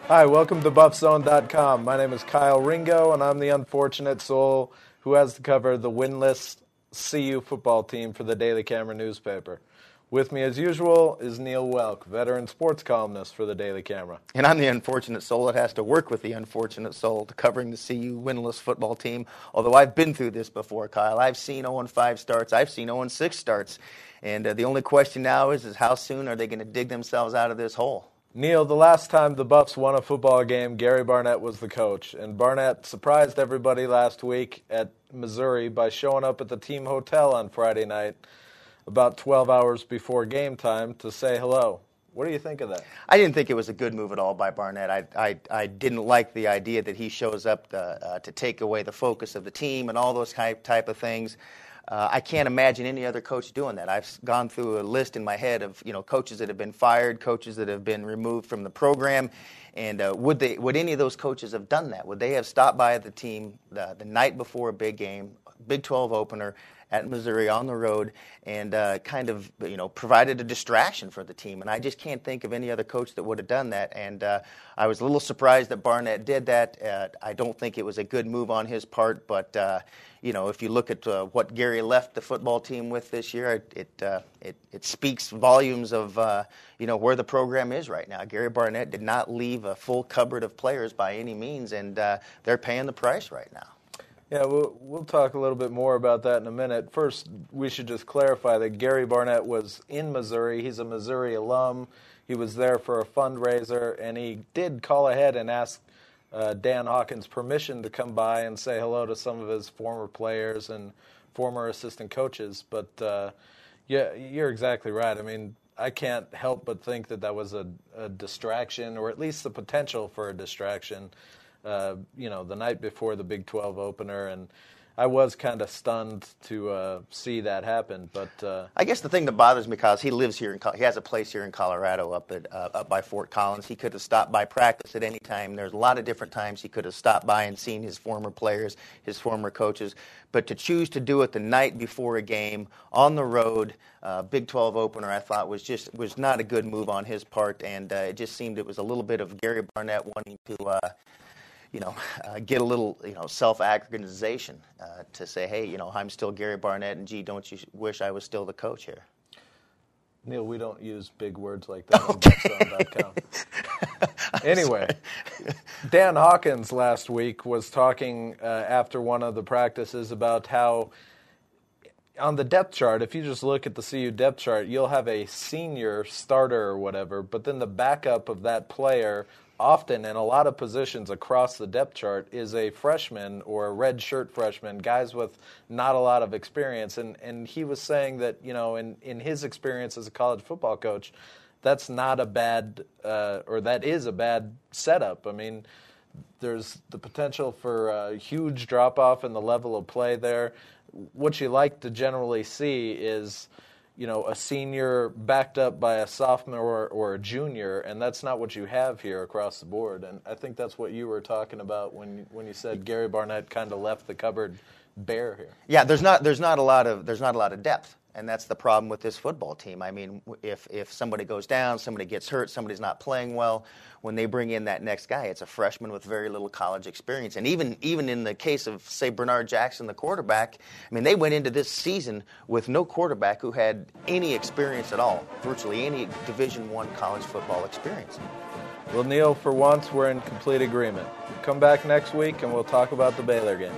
Hi, welcome to Buffzone.com. My name is Kyle Ringo, and I'm the unfortunate soul who has to cover the winless CU football team for the Daily Camera newspaper. With me, as usual, is Neil Welk, veteran sports columnist for the Daily Camera. And I'm the unfortunate soul that has to work with the unfortunate soul to covering the CU winless football team. Although I've been through this before, Kyle. I've seen 0-5 starts. I've seen 0-6 starts. And the only question now is how soon are they going to dig themselves out of this hole? Neil, the last time the Buffs won a football game, Gary Barnett was the coach. And Barnett surprised everybody last week at Missouri by showing up at the team hotel on Friday night about 12 hours before game time to say hello. What do you think of that? I didn't think it was a good move at all by Barnett. I didn't like the idea that he shows up to take away the focus of the team and all those type of things. I can't imagine any other coach doing that. I've gone through a list in my head of coaches that have been fired, coaches that have been removed from the program, and would any of those coaches have done that? Would they have stopped by the team the night before a big game, Big 12 opener at Missouri on the road, and kind of provided a distraction for the team? And I just can't think of any other coach that would have done that. And I was a little surprised that Barnett did that. I don't think it was a good move on his part, but if you look at what Gary left the football team with this year, it speaks volumes of where the program is right now. Gary Barnett did not leave a full cupboard of players by any means, and they're paying the price right now. Yeah, we'll talk a little bit more about that in a minute. First, we should just clarify that Gary Barnett was in Missouri. He's a Missouri alum. He was there for a fundraiser, and he did call ahead and ask Dan Hawkins' permission to come by and say hello to some of his former players and former assistant coaches. But, yeah, you're exactly right. I mean, I can't help but think that was a distraction, or at least the potential for a distraction, the night before the Big 12 opener, and I was kind of stunned to see that happen. But I guess the thing that bothers me, Kyle, is he lives here he has a place here in Colorado up by Fort Collins. He could have stopped by practice at any time. There's a lot of different times he could have stopped by and seen his former players, his former coaches. But to choose to do it the night before a game on the road, Big 12 opener, I thought was not a good move on his part, and it just seemed it was a little bit of Gary Barnett wanting to get a little, self-aggrandization to say, hey, I'm still Gary Barnett, and gee, don't you wish I was still the coach here? Neil, we don't use big words like that on Buffzone.com. Anyway, Dan Hawkins last week was talking after one of the practices about how on the depth chart, if you just look at the CU depth chart, you'll have a senior starter or whatever, but then the backup of that player often in a lot of positions across the depth chart is a freshman or a red shirt freshman, guys with not a lot of experience. And he was saying that, in his experience as a college football coach, that's not a bad or that is a bad setup. I mean, there's the potential for a huge drop-off in the level of play there. What you like to generally see is a senior backed up by a sophomore or a junior, and that's not what you have here across the board. And I think that's what you were talking about when you said Gary Barnett kind of left the cupboard bare here. Yeah, there's not a lot of depth. And that's the problem with this football team. I mean, if somebody goes down, somebody gets hurt, somebody's not playing well, when they bring in that next guy, it's a freshman with very little college experience. And even in the case of, say, Bernard Jackson, the quarterback, I mean, they went into this season with no quarterback who had any experience at all, virtually any Division I college football experience. Well, Neil, for once, we're in complete agreement. Come back next week, and we'll talk about the Baylor game.